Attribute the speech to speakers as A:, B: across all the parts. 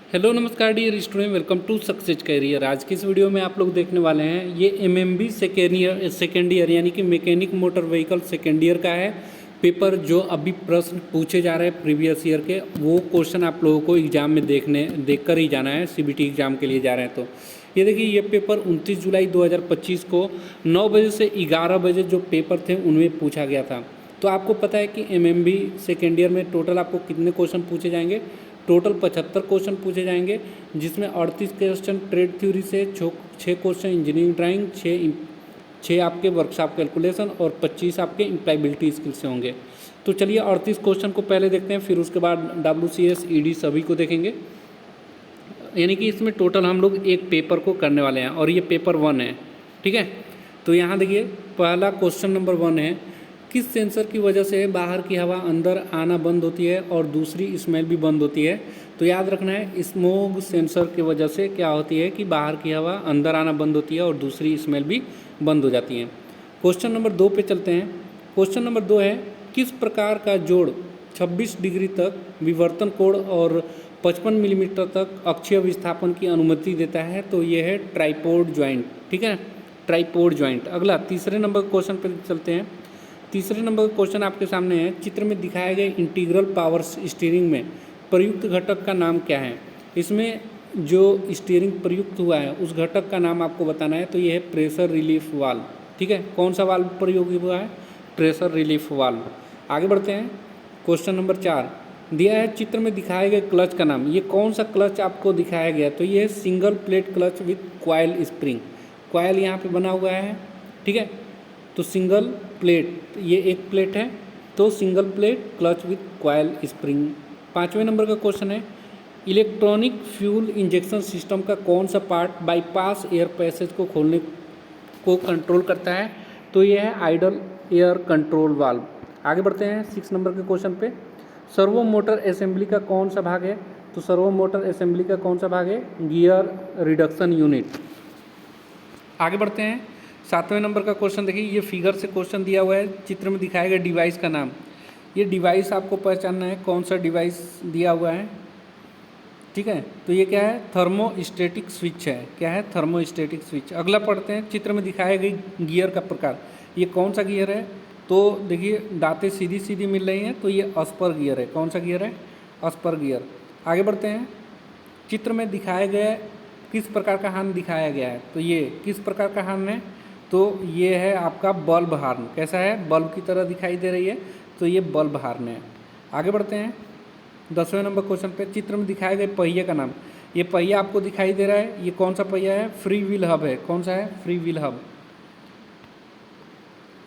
A: Hello नमस्कार dear student, welcome to success career. आज की इस वीडियो में आप लोग देखने वाले हैं ये एमएमबी सेकेंड ईयर यानी कि mechanic motor vehicle second year का है पेपर। जो अभी प्रश्न पूछे जा रहे हैं प्रीवियस ईयर के, वो क्वेश्चन आप लोगों को एग्जाम में देखकर ही जाना है। सीबीटी एग्जाम के लिए जा रहे हैं तो ये देखिए, ये पेपर 29 जुलाई 2025 को 9 बजे से 11 बजे जो पेपर थे उनमें पूछा गया था। तो आपको पता है कि एमएमबी सेकेंड ईयर में टोटल आपको कितने क्वेश्चन पूछे जाएंगे? टोटल 75 क्वेश्चन पूछे जाएंगे, जिसमें 38 क्वेश्चन ट्रेड थ्योरी से, 6 क्वेश्चन इंजीनियरिंग ड्राइंग, 6 आपके वर्कशॉप कैलकुलेशन और 25 आपके इम्प्लॉयबिलिटी स्किल से होंगे। तो चलिए 38 क्वेश्चन को पहले देखते हैं, फिर उसके बाद WCS ED सभी को देखेंगे। यानी कि इसमें टोटल हम लोग एक पेपर को करने वाले हैं और ये पेपर 1 है, ठीक है। तो यहाँ देखिए, पहला क्वेश्चन नंबर 1 है, किस सेंसर की वजह से बाहर की हवा अंदर आना बंद होती है और दूसरी स्मेल भी बंद होती है? तो याद रखना है, स्मोग सेंसर की वजह से क्या होती है कि बाहर की हवा अंदर आना बंद होती है और दूसरी स्मेल भी बंद हो जाती है। क्वेश्चन नंबर 2 पे चलते हैं। क्वेश्चन नंबर 2 है, किस प्रकार का जोड़ 26 डिग्री तक विवर्तन कोण और 55 मिलीमीटर तक अक्षीय विस्थापन की अनुमति देता है? तो ये है ट्राइपोड ज्वाइंट, ठीक है, ट्राइपोड ज्वाइंट। अगला तीसरे नंबर क्वेश्चन पर चलते हैं। तीसरे नंबर का क्वेश्चन आपके सामने है, चित्र में दिखाए गए इंटीग्रल पावर स्टीयरिंग में प्रयुक्त घटक का नाम क्या है? इसमें जो स्टीयरिंग प्रयुक्त हुआ है उस घटक का नाम आपको बताना है। तो ये है प्रेशर रिलीफ वाल्व, ठीक है। कौन सा वाल्व प्रयोग हुआ है? Pressure relief valve. आगे बढ़ते हैं। क्वेश्चन नंबर 4 दिया है, चित्र में दिखाए गए क्लच का नाम। ये कौन सा क्लच आपको दिखाया गया? तो ये है single plate clutch with coil spring. Coil यहाँ पे बना हुआ है, ठीक है। तो सिंगल प्लेट, ये एक प्लेट है, तो single plate clutch with coil spring. 5वें नंबर का क्वेश्चन है, इलेक्ट्रॉनिक फ्यूल इंजेक्शन सिस्टम का कौन सा पार्ट बाईपास एयर पैसेज को खोलने को कंट्रोल करता है? तो ये है आइडल एयर कंट्रोल वाल्व। आगे बढ़ते हैं 6 नंबर के क्वेश्चन पे। सर्वो मोटर असेंबली का कौन सा भाग है? तो सर्वो मोटर असेंबली का कौन सा भाग है? Gear reduction unit. आगे बढ़ते हैं। 7वें नंबर का क्वेश्चन देखिए, ये फिगर से क्वेश्चन दिया हुआ है, चित्र में दिखाया गया डिवाइस का नाम। ये डिवाइस आपको पहचानना है, कौन सा डिवाइस दिया हुआ है, ठीक है। तो ये क्या है? थर्मोस्टेटिक स्विच है। क्या है? Thermostatic switch. अगला पढ़ते हैं, चित्र में दिखाया गई गियर का प्रकार। ये कौन सा गियर है? तो देखिए, दांतें सीधी सीधी मिल रही हैं, तो ये अस्पर गियर है। कौन सा गियर है? अस्पर गियर। आगे बढ़ते हैं। चित्र में दिखाए गए किस प्रकार का हार्न दिखाया गया है? तो ये किस प्रकार का हार्न है? तो ये है आपका बल्ब हार्न। कैसा है? बल्ब की तरह दिखाई दे रही है, तो ये बल्ब हार्न है। आगे बढ़ते हैं 10वें नंबर क्वेश्चन पे। चित्र में दिखाए गए पहिए का नाम। ये पहिया आपको दिखाई दे रहा है, ये कौन सा पहिया है? फ्री व्हील हब है। कौन सा है? Free wheel hub.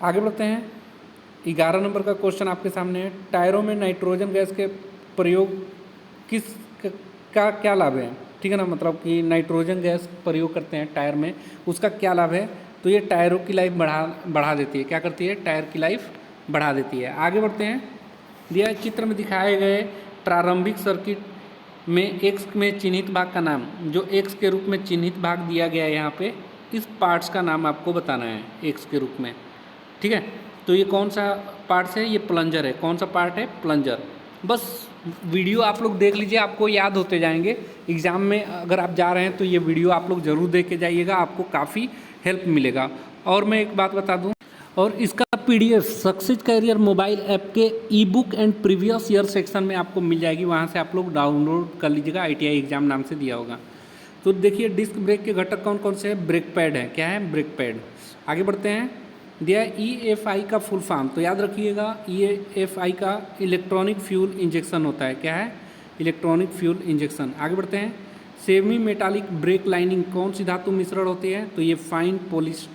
A: आगे बढ़ते हैं। 11 नंबर का क्वेश्चन आपके सामने है, टायरों में नाइट्रोजन गैस के प्रयोग किस का क्या लाभ है? ठीक है ना, मतलब कि नाइट्रोजन गैस प्रयोग करते हैं टायर में, उसका क्या लाभ है? तो ये टायरों की लाइफ बढ़ा देती है। क्या करती है? टायर की लाइफ बढ़ा देती है। आगे बढ़ते हैं। दिया चित्र में दिखाए गए प्रारंभिक सर्किट में एक्स में चिन्हित भाग का नाम, जो एक्स के रूप में चिन्हित भाग दिया गया है यहाँ पे, इस पार्ट्स का नाम आपको बताना है एक्स के रूप में, ठीक है। तो ये कौन सा पार्ट्स है? ये प्लंजर है। कौन सा पार्ट है? प्लंजर। बस वीडियो आप लोग देख लीजिए, आपको याद होते जाएंगे। एग्ज़ाम में अगर आप जा रहे हैं तो ये वीडियो आप लोग ज़रूर देख के जाइएगा, आपको काफ़ी हेल्प मिलेगा। और मैं एक बात बता दूं, और इसका PDF success career mobile app के ebook and previous year section में आपको मिल जाएगी, वहाँ से आप लोग डाउनलोड कर लीजिएगा। ITI एग्जाम नाम से दिया होगा। तो देखिए, डिस्क ब्रेक के घटक कौन कौन से हैं? ब्रेक पैड है। क्या है? Brake pad. आगे बढ़ते हैं। दिया EFI का फुल फॉर्म, तो याद रखिएगा, EFI का इलेक्ट्रॉनिक फ्यूल इंजेक्शन होता है। क्या है? Electronic fuel injection. आगे बढ़ते हैं। सेमी मेटालिक ब्रेक लाइनिंग कौन सी धातु मिश्रण होती है? तो ये फाइन पॉलिश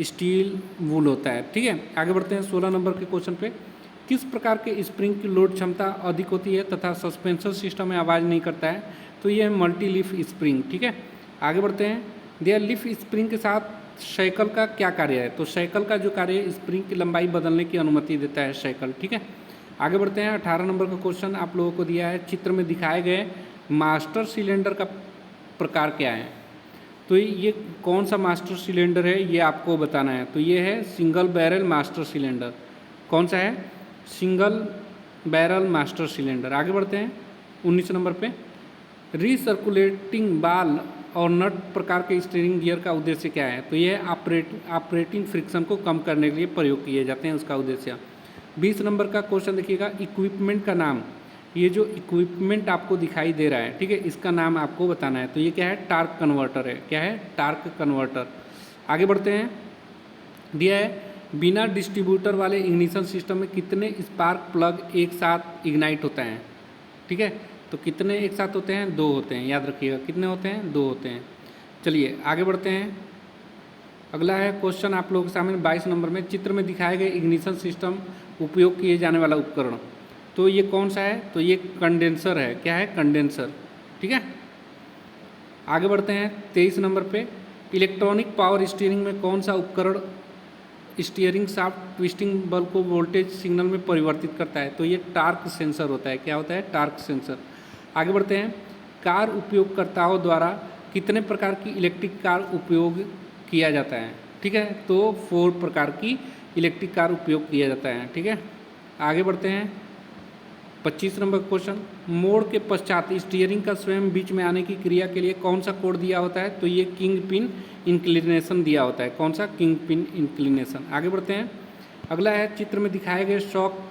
A: स्टील वूल होता है, ठीक है। आगे बढ़ते हैं 16 नंबर के क्वेश्चन पे। किस प्रकार के स्प्रिंग की लोड क्षमता अधिक होती है तथा सस्पेंशन सिस्टम में आवाज़ नहीं करता है? तो ये है मल्टी लीफ स्प्रिंग, ठीक है। आगे बढ़ते हैं। दिया लीफ स्प्रिंग के साथ साइकिल का क्या कार्य है? तो साइकिल का जो कार्य है, स्प्रिंग की लंबाई बदलने की अनुमति देता है साइकिल, ठीक है। आगे बढ़ते हैं। 18 नंबर का क्वेश्चन आप लोगों को दिया है, चित्र में दिखाए गए मास्टर सिलेंडर का प्रकार क्या है? तो ये कौन सा मास्टर सिलेंडर है, ये आपको बताना है। तो ये है सिंगल बैरल मास्टर सिलेंडर। कौन सा है? Single barrel master cylinder. आगे बढ़ते हैं 19 नंबर पे। रिसर्कुलेटिंग बाल और नट प्रकार के स्टीयरिंग गियर का उद्देश्य क्या है? तो यह ऑपरेटिंग फ्रिक्शन को कम करने के लिए प्रयोग किए जाते हैं, उसका उद्देश्य। 20 नंबर का क्वेश्चन देखिएगा, इक्विपमेंट का नाम। ये जो इक्विपमेंट आपको दिखाई दे रहा है, ठीक है, इसका नाम आपको बताना है। तो ये क्या है? टार्क कन्वर्टर है। क्या है? Torque converter. आगे बढ़ते हैं। दिया है बिना डिस्ट्रीब्यूटर वाले इग्निशन सिस्टम में कितने स्पार्क प्लग एक साथ इग्नाइट होते हैं? ठीक है, तो कितने एक साथ होते हैं? 2 होते हैं, याद रखिएगा। कितने होते हैं? 2 होते हैं। चलिए आगे बढ़ते हैं। अगला है क्वेश्चन आप लोगों के सामने 22 नंबर में, चित्र में दिखाए गए इग्निशन सिस्टम उपयोग किए जाने वाला उपकरण। तो ये कौन सा है? तो ये कंडेंसर है। क्या है? कंडेंसर। ठीक है, आगे बढ़ते हैं 23 नंबर पे। इलेक्ट्रॉनिक पावर स्टीयरिंग में कौन सा उपकरण स्टीयरिंग शाफ्ट ट्विस्टिंग बल को वोल्टेज सिग्नल में परिवर्तित करता है? तो ये टार्क सेंसर होता है। क्या होता है? Torque sensor. आगे बढ़ते हैं। कार उपयोगकर्ताओं द्वारा कितने प्रकार की इलेक्ट्रिक कार उपयोग किया जाता है? ठीक है, तो 4 प्रकार की इलेक्ट्रिक कार उपयोग किया जाता है। ठीक है, आगे बढ़ते हैं 25 नंबर क्वेश्चन, मोड़ के पश्चात स्टीयरिंग का स्वयं बीच में आने की क्रिया के लिए कौन सा कोण दिया होता है? तो ये किंग पिन इंक्लिनेशन दिया होता है। कौन सा? King pin inclination. आगे बढ़ते हैं। अगला है चित्र में दिखाए गए शॉक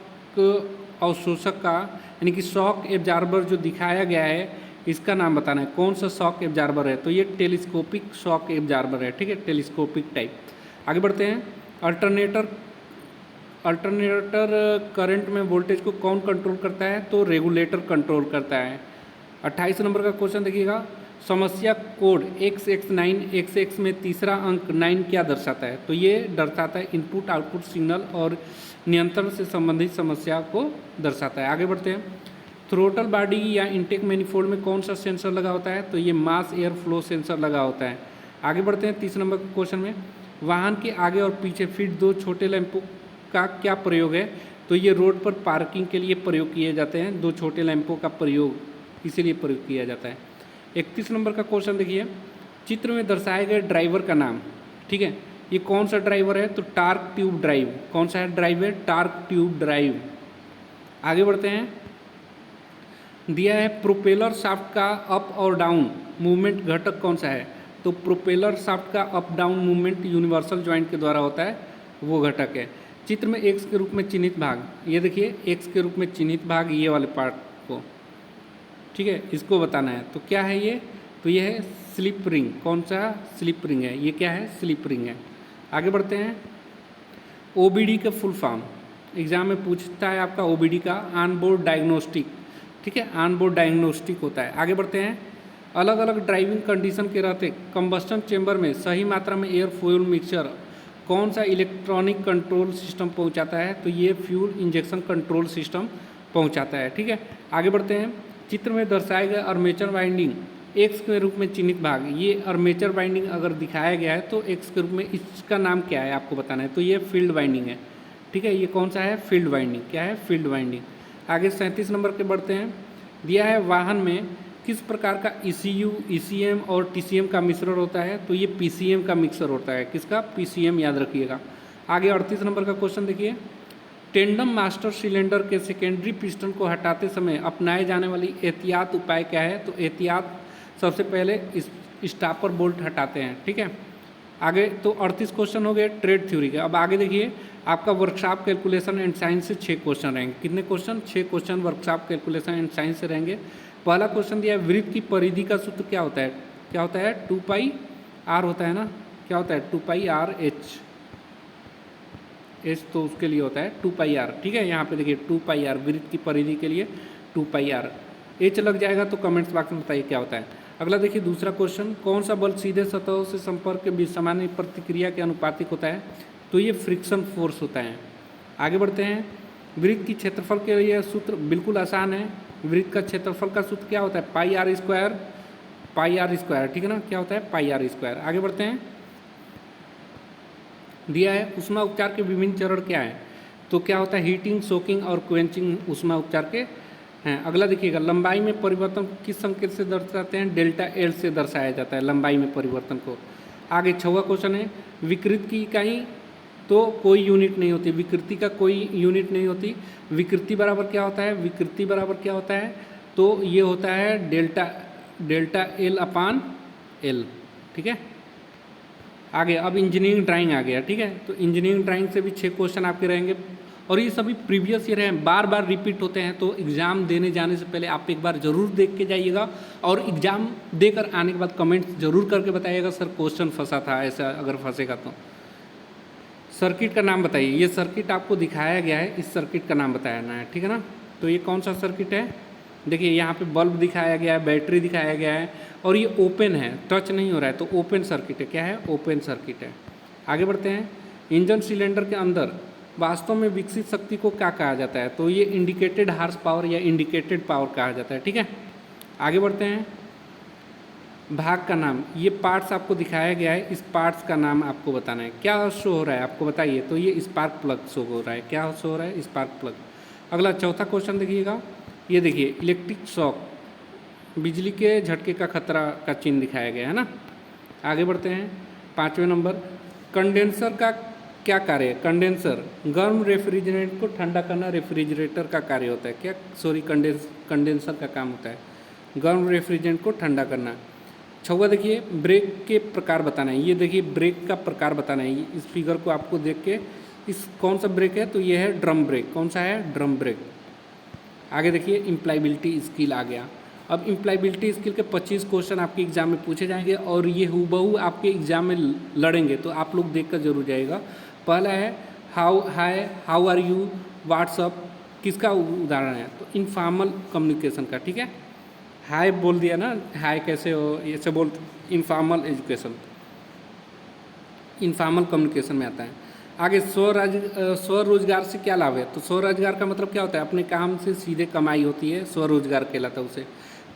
A: अवशोषक का यानी कि शॉक एब्जार्बर जो दिखाया गया है, इसका नाम बताना है। कौन सा शॉक एब्जार्बर है? तो ये टेलीस्कोपिक शॉक एब्जार्बर है। ठीक है, टेलीस्कोपिक टाइप। आगे बढ़ते हैं। अल्टरनेटर करंट में वोल्टेज को कौन कंट्रोल करता है? तो रेगुलेटर कंट्रोल करता है। 28 नंबर का क्वेश्चन देखिएगा, समस्या कोड XX9 XX में तीसरा अंक 9 क्या दर्शाता है? तो ये दर्शाता है इनपुट आउटपुट सिग्नल और नियंत्रण से संबंधित समस्या को दर्शाता है। आगे बढ़ते हैं। थ्रोटल बॉडी या इंटेक मैनिफोल्ड में कौन सा सेंसर लगा होता है? तो ये मास एयर फ्लो सेंसर लगा होता है। आगे बढ़ते हैं 30 नंबर के क्वेश्चन में, वाहन के आगे और पीछे फिट 2 छोटे लैंपों का क्या प्रयोग है? तो ये रोड पर पार्किंग के लिए प्रयोग किए जाते हैं। 2 छोटे लैंपों का प्रयोग इसीलिए प्रयोग किया जाता है। 31 नंबर का क्वेश्चन देखिए, चित्र में दर्शाए गए ड्राइवर का नाम। ठीक है, ये कौन सा ड्राइवर है? तो टार्क ट्यूब ड्राइव। कौन सा है ड्राइव? है टार्क ट्यूब ड्राइव। आगे बढ़ते हैं। दिया है प्रोपेलर शाफ्ट का अप और डाउन मूवमेंट घटक कौन सा है? तो प्रोपेलर शाफ्ट का up down movement universal joint के द्वारा होता है, वो घटक है। चित्र में एक्स के रूप में चिन्हित भाग, ये देखिए एक्स के रूप में चिन्हित भाग, ये वाले पार्ट को, ठीक है, इसको बताना है। तो क्या है ये? तो ये है स्लिप रिंग। कौन सा? स्लिप रिंग है। ये क्या है? स्लिप रिंग है। आगे बढ़ते हैं। ओबीडी का फुल फॉर्म एग्जाम में पूछता है आपका, ओबीडी का ऑन बोर्ड डायग्नोस्टिक। ठीक है, ऑन बोर्ड डायग्नोस्टिक होता है। आगे बढ़ते हैं। अलग अलग ड्राइविंग कंडीशन के रहते कंबस्टन चेंबर में सही मात्रा में एयर फ्यूल मिक्सचर कौन सा इलेक्ट्रॉनिक कंट्रोल सिस्टम पहुंचाता है? तो ये फ्यूल इंजेक्शन कंट्रोल सिस्टम पहुंचाता है। ठीक है, आगे बढ़ते हैं। चित्र में दर्शाए गए आर्मेचर वाइंडिंग एक्स के रूप में चिन्हित भाग, ये आर्मेचर वाइंडिंग अगर दिखाया गया है तो एक्स के रूप में इसका नाम क्या है आपको बताना है। तो ये फील्ड वाइंडिंग है। ठीक है, ये कौन सा है? Field winding. क्या है? Field winding. आगे 37 नंबर के बढ़ते हैं। दिया है वाहन में किस प्रकार का ECU, ECM और TCM का मिश्रण होता है? तो ये PCM का मिक्सर होता है। किसका? PCM, याद रखिएगा। आगे 38 नंबर का क्वेश्चन देखिए, टेंडम मास्टर सिलेंडर के सेकेंडरी पिस्टन को हटाते समय अपनाए जाने वाली एहतियात उपाय क्या है? तो एहतियात सबसे पहले स्टॉपर बोल्ट हटाते हैं। ठीक है, आगे तो 38 क्वेश्चन हो गए ट्रेड थ्योरी के। अब आगे देखिए, आपका वर्कशॉप कैलकुलेशन एंड साइंस से 6 क्वेश्चन रहेंगे। कितने question? 6 question workshop calculation and science से रहेंगे। पहला क्वेश्चन दिया है, वृत्त की परिधि का सूत्र क्या होता है? क्या होता है? 2πr होता है ना। क्या होता है? 2πr/h। h तो उसके लिए होता है 2πr। ठीक है, यहाँ पे देखिए 2πr वृत्त की परिधि के लिए 2πr। h लग जाएगा तो कमेंट्स बॉक्स में बताइए क्या होता है। अगला देखिए दूसरा क्वेश्चन, कौन सा बल सीधे सतहों से संपर्क के बीच सामान्य प्रतिक्रिया के अनुपातिक होता है? तो ये फ्रिक्शन फोर्स होता है। आगे बढ़ते हैं। वृत्त की क्षेत्रफल के लिए सूत्र बिल्कुल आसान है। वृत्त का क्षेत्रफल का सूत्र क्या होता है? πr²। ठीक है ना, क्या होता है? πr²। आगे बढ़ते हैं। दिया है ऊष्मा उपचार के विभिन्न चरण क्या है? तो क्या होता है? हीटिंग, सोकिंग और क्वेंचिंग ऊष्मा उपचार के हैं। अगला देखिएगा, लंबाई में परिवर्तन किस संकेत से दर्शाते हैं? ΔL से दर्शाया जाता है लंबाई में परिवर्तन को। आगे 6वां क्वेश्चन है, विकृति की इकाई तो कोई यूनिट नहीं होती, विकृति का कोई यूनिट नहीं होती। विकृति बराबर क्या होता है? विकृति बराबर क्या होता है? तो ये होता है डेल्टा एल अपान एल, ठीक है। आगे अब इंजीनियरिंग ड्राइंग आ गया, ठीक है। तो इंजीनियरिंग ड्राइंग से भी 6 क्वेश्चन आपके रहेंगे और ये सभी प्रीवियस ईयर हैं, बार बार रिपीट होते हैं। तो एग्ज़ाम देने जाने से पहले आप एक बार ज़रूर देख के जाइएगा और एग्ज़ाम देकर आने के बाद कमेंट ज़रूर करके बताइएगा सर क्वेश्चन फंसा था, ऐसा अगर फंसेगा तो। सर्किट का नाम बताइए, ये सर्किट आपको दिखाया गया है, इस सर्किट का नाम बताना है, ठीक है ना। तो ये कौन सा सर्किट है, देखिए यहाँ पे बल्ब दिखाया गया है, बैटरी दिखाया गया है और ये ओपन है, टच नहीं हो रहा है, तो ओपन सर्किट है। क्या है, ओपन सर्किट है। आगे बढ़ते हैं, इंजन सिलेंडर के अंदर वास्तव में विकसित शक्ति को क्या कहा जाता है, तो ये इंडिकेटेड हार्स पावर या इंडिकेटेड पावर कहा जाता है, ठीक है। आगे बढ़ते हैं, भाग का नाम, ये पार्ट्स आपको दिखाया गया है, इस पार्ट्स का नाम आपको बताना है। क्या शो हो रहा है आपको बताइए, तो ये स्पार्क प्लग शो हो रहा है। क्या शो हो रहा है, स्पार्क प्लग। अगला चौथा क्वेश्चन देखिएगा, ये देखिए इलेक्ट्रिक शॉक, बिजली के झटके का खतरा का चिन्ह दिखाया गया है ना। आगे बढ़ते हैं, 5वें नंबर, कंडेंसर का क्या कार्य है। कंडेंसर गर्म रेफ्रिजरेंट को ठंडा करना रेफ्रिजरेटर का कार्य होता है। क्या, सॉरी, कंडेंसर का काम होता है गर्म रेफ्रिजरेंट को ठंडा करना। 6वां देखिए, ब्रेक के प्रकार बताना है। ये देखिए ब्रेक का प्रकार बताना है, इस फिगर को आपको देख के, इस कौन सा ब्रेक है, तो ये है ड्रम ब्रेक। कौन सा है, ड्रम ब्रेक। आगे देखिए इम्प्लाइबिलिटी स्किल आ गया। अब इम्प्लाइबिलिटी स्किल के 25 क्वेश्चन आपके एग्जाम में पूछे जाएंगे और ये हूबहू आपके एग्जाम में लड़ेंगे, तो आप लोग देख कर जरूर जाएगा। पहला है हाउ आर यू, व्हाट्सअप, किसका उदाहरण है, तो इनफॉर्मल कम्युनिकेशन का, ठीक है। हाय बोल दिया ना, हाय कैसे हो, ये सब बोल, इनफॉर्मल एजुकेशन, इनफॉर्मल कम्युनिकेशन में आता है। आगे स्वरोजगार से क्या लाभ है, तो स्वरोजगार का मतलब क्या होता है, अपने काम से सीधे कमाई होती है, स्वरोजगार कहलाता है उसे।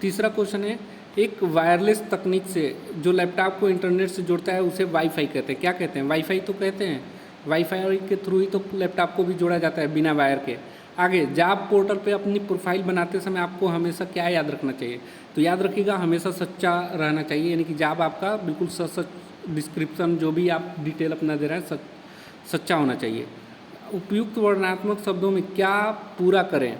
A: तीसरा क्वेश्चन है, एक वायरलेस तकनीक से जो लैपटॉप को इंटरनेट से जोड़ता है उसे वाईफाई कहते हैं। क्या कहते हैं, वाईफाई तो कहते हैं, वाईफाई के थ्रू ही तो लैपटॉप को भी जोड़ा जाता है बिना वायर के। आगे जॉब पोर्टल पे अपनी प्रोफाइल बनाते समय आपको हमेशा क्या याद रखना चाहिए, तो याद रखिएगा हमेशा सच्चा रहना चाहिए, यानी कि जॉब आपका बिल्कुल सच डिस्क्रिप्शन जो भी आप डिटेल अपना दे रहे हैं सच्चा होना चाहिए। उपयुक्त वर्णनात्मक शब्दों में क्या पूरा करें,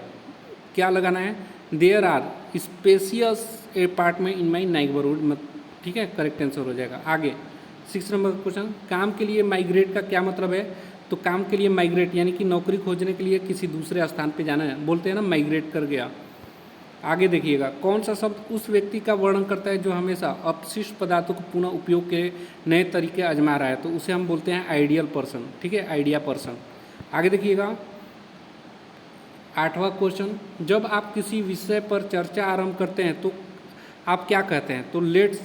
A: क्या लगाना है, there are spacious apartment in my neighbourhood, ठीक है, करेक्ट आंसर हो जाएगा। आगे 6 नंबर का क्वेश्चन, काम के लिए माइग्रेट का क्या मतलब है, तो काम के लिए माइग्रेट यानी कि नौकरी खोजने के लिए किसी दूसरे स्थान पे जाना है, बोलते हैं ना माइग्रेट कर गया। आगे देखिएगा, कौन सा शब्द उस व्यक्ति का वर्णन करता है जो हमेशा अपशिष्ट पदार्थों को पुनः उपयोग के नए तरीके आजमा रहा है, तो उसे हम बोलते हैं आइडियल पर्सन, ठीक है, आइडिया पर्सन। आगे देखिएगा 8वां क्वेश्चन, जब आप किसी विषय पर चर्चा आरंभ करते हैं तो आप क्या कहते हैं, तो लेट्स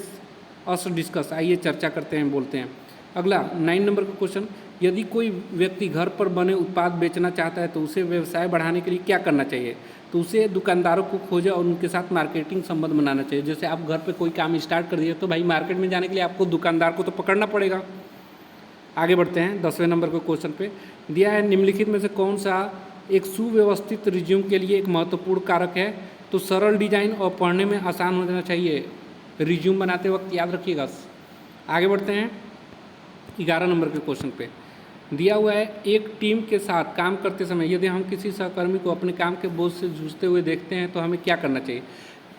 A: अस डिस्कस, आइए चर्चा करते हैं, बोलते हैं। अगला 9 नंबर का क्वेश्चन, यदि कोई व्यक्ति घर पर बने उत्पाद बेचना चाहता है तो उसे व्यवसाय बढ़ाने के लिए क्या करना चाहिए, तो उसे दुकानदारों को खोजे और उनके साथ मार्केटिंग संबंध बनाना चाहिए। जैसे आप घर पे कोई काम स्टार्ट कर दिए तो भाई मार्केट में जाने के लिए आपको दुकानदार को तो पकड़ना पड़ेगा। आगे बढ़ते हैं 10वें नंबर के क्वेश्चन पे, दिया है निम्नलिखित में से कौन सा एक सुव्यवस्थित रिज्यूम के लिए एक महत्वपूर्ण कारक है, तो सरल डिजाइन और पढ़ने में आसान हो जाना चाहिए रिज्यूम बनाते वक्त, याद रखिएगा। आगे बढ़ते हैं 11 नंबर के क्वेश्चन पे, दिया हुआ है एक टीम के साथ काम करते समय यदि हम किसी सहकर्मी को अपने काम के बोझ से जूझते हुए देखते हैं तो हमें क्या करना चाहिए।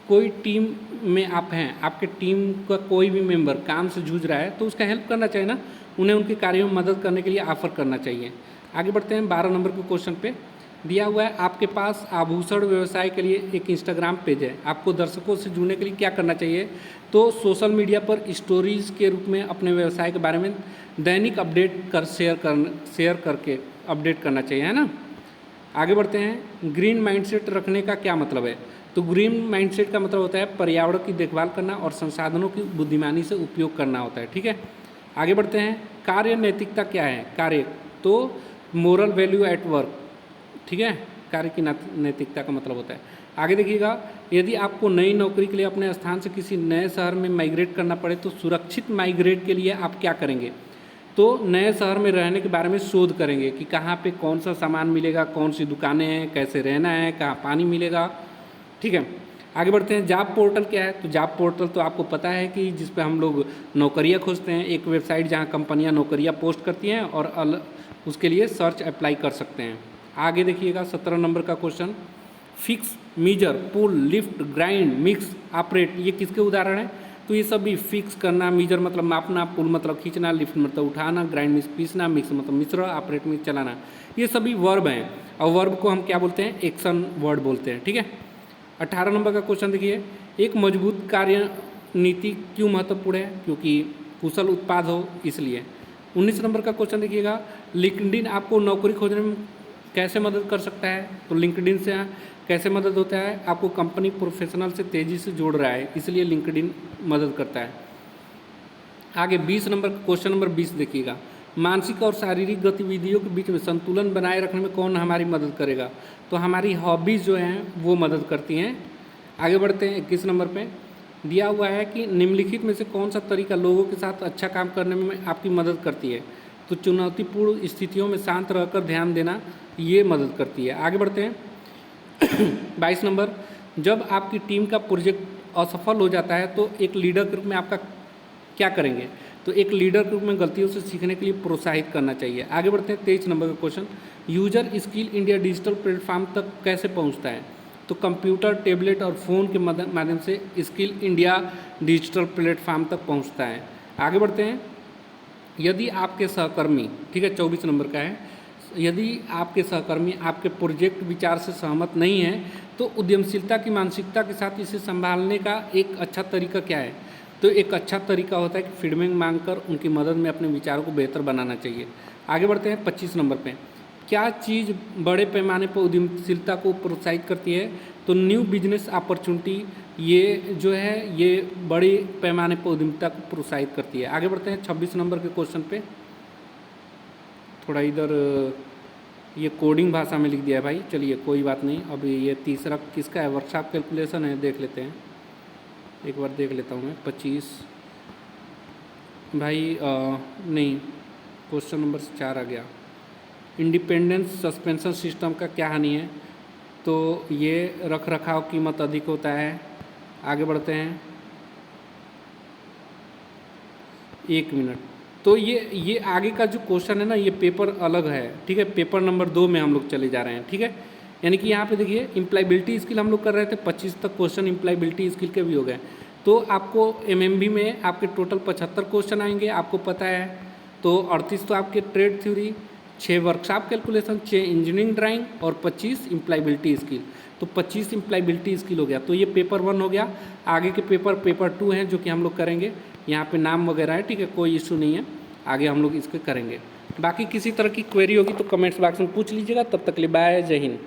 A: कोई टीम में आप हैं, आपके टीम का कोई भी मेंबर काम से जूझ रहा है तो उसका हेल्प करना चाहिए ना, उन्हें उनके कार्यों में मदद करने के लिए ऑफर करना चाहिए। आगे बढ़ते हैं 12 नंबर के क्वेश्चन पे, दिया हुआ है आपके पास आभूषण व्यवसाय के लिए एक इंस्टाग्राम पेज है, आपको दर्शकों से जुड़ने के लिए क्या करना चाहिए, तो सोशल मीडिया पर स्टोरीज के रूप में अपने व्यवसाय के बारे में दैनिक अपडेट कर शेयर करके अपडेट करना चाहिए, है ना। आगे बढ़ते हैं, ग्रीन माइंडसेट रखने का क्या मतलब है, तो ग्रीन माइंडसेट का मतलब होता है पर्यावरण की देखभाल करना और संसाधनों की बुद्धिमानी से उपयोग करना होता है, ठीक है। आगे बढ़ते हैं, कार्य नैतिकता क्या है, कार्य तो मोरल वैल्यू एट वर्क, ठीक है, कार्य की नैतिकता का मतलब होता है। आगे देखिएगा, यदि आपको नई नौकरी के लिए अपने स्थान से किसी नए शहर में माइग्रेट करना पड़े तो सुरक्षित माइग्रेट के लिए आप क्या करेंगे, तो नए शहर में रहने के बारे में शोध करेंगे कि कहाँ पे कौन सा सामान मिलेगा, कौन सी दुकानें हैं, कैसे रहना है, कहाँ पानी मिलेगा, ठीक है। आगे बढ़ते हैं, जॉब पोर्टल क्या है, तो जॉब पोर्टल तो आपको पता है कि जिस पे हम लोग नौकरियाँ खोजते हैं, एक वेबसाइट जहाँ कंपनियाँ नौकरियाँ पोस्ट करती हैं और उसके लिए सर्च अप्लाई कर सकते हैं। आगे देखिएगा 17 नंबर का क्वेश्चन, फिक्स, मीजर, पुल, लिफ्ट, ग्राइंड, मिक्स, ऑपरेट, ये किसके उदाहरण हैं? तो ये सभी फिक्स करना, मीजर मतलब मापना, पुल मतलब खींचना, लिफ्ट मतलब उठाना, ग्राइंड में पीसना, मिक्स मतलब मिश्रण, ऑपरेट में चलाना, ये सभी वर्ब हैं। और वर्ब को हम क्या बोलते हैं? एक्शन वर्ड बोलते हैं। ठीक है। 18 नंबर का क्वेश्चन देखिए, एक मजबूत कार्य नीति क्यों महत्वपूर्ण है? क्योंकि कुशल उत्पाद हो इसलिए। 19 नंबर का क्वेश्चन देखिएगा, लिंक्डइन आपको नौकरी खोजने में कैसे मदद कर सकता है? तो लिंक्डइन से कैसे मदद होता है? आपको कंपनी प्रोफेशनल से तेज़ी से जोड़ रहा है, इसलिए लिंक्डइन मदद करता है। आगे 20 नंबर क्वेश्चन नंबर 20 देखिएगा, मानसिक और शारीरिक गतिविधियों के बीच में संतुलन बनाए रखने में कौन हमारी मदद करेगा? तो हमारी हॉबीज़ जो हैं वो मदद करती हैं। आगे बढ़ते हैं 21 नंबर पे, दिया हुआ है कि निम्नलिखित में से कौन सा तरीका लोगों के साथ अच्छा काम करने में आपकी मदद करती है? तो चुनौतीपूर्ण स्थितियों में शांत रहकर ध्यान देना ये मदद करती है। आगे बढ़ते हैं 22 नंबर, जब आपकी टीम का प्रोजेक्ट असफल हो जाता है तो एक लीडर के रूप में आपका क्या करेंगे? तो एक लीडर के रूप में गलतियों से सीखने के लिए प्रोत्साहित करना चाहिए। आगे बढ़ते हैं 23 नंबर का question, user skill India digital platform तक कैसे पहुंचता है? तो कंप्यूटर, टैबलेट और फ़ोन के माध्यम से स्किल इंडिया डिजिटल प्लेटफॉर्म तक पहुंचता है। आगे बढ़ते हैं, यदि आपके सहकर्मी, ठीक है 24 नंबर का है, यदि आपके सहकर्मी आपके प्रोजेक्ट विचार से सहमत नहीं है तो उद्यमशीलता की मानसिकता के साथ इसे संभालने का एक अच्छा तरीका क्या है? तो एक अच्छा तरीका होता है कि फीडबैक मांगकर उनकी मदद में अपने विचारों को बेहतर बनाना चाहिए। आगे बढ़ते हैं 25 नंबर पे, क्या चीज़ बड़े पैमाने पर उद्यमशीलता को प्रोत्साहित करती है? तो न्यू बिजनेस अपॉर्चुनिटी, ये जो है ये बड़े पैमाने पर उद्यमिता को प्रोत्साहित करती है। आगे बढ़ते हैं 26 नंबर के क्वेश्चन पे, थोड़ा इधर ये कोडिंग भाषा में लिख दिया है भाई, चलिए कोई बात नहीं। अभी ये तीसरा किसका है? वर्कशॉप कैलकुलेशन है, देख लेते हैं, एक बार देख लेता हूँ मैं। 25 भाई नहीं, क्वेश्चन नंबर 4 आ गया, इंडिपेंडेंस सस्पेंशन सिस्टम का क्या हानि है? तो ये रख रखाव कीमत अधिक होता है। आगे बढ़ते हैं, 1 मिनट। तो ये आगे का जो क्वेश्चन है ना, ये पेपर अलग है, ठीक है, पेपर नंबर 2 में हम लोग चले जा रहे हैं। ठीक है, यानी कि यहाँ पे देखिए इम्प्लाइबिलिटी स्किल हम लोग कर रहे थे, 25 तक क्वेश्चन इम्प्लाइबिलिटी स्किल के भी हो गए। तो आपको एमएमबी में आपके टोटल 75 क्वेश्चन आएंगे, आपको पता है। तो 38 तो आपके trade theory, 6 workshop calculation, 6 engineering drawing और 25 इम्प्लाइबिलिटी स्किल। तो 25 इम्प्लाइबिलिटी स्किल हो गया। तो ये पेपर 1 हो गया। आगे के पेपर 2 हैं जो कि हम लोग करेंगे, यहाँ पे नाम वगैरह है, ठीक है, कोई इशू नहीं है, आगे हम लोग इसके करेंगे। बाकी किसी तरह की क्वेरी होगी तो कमेंट्स बॉक्स में पूछ लीजिएगा। तब तक के लिए बाय, जय हिंद।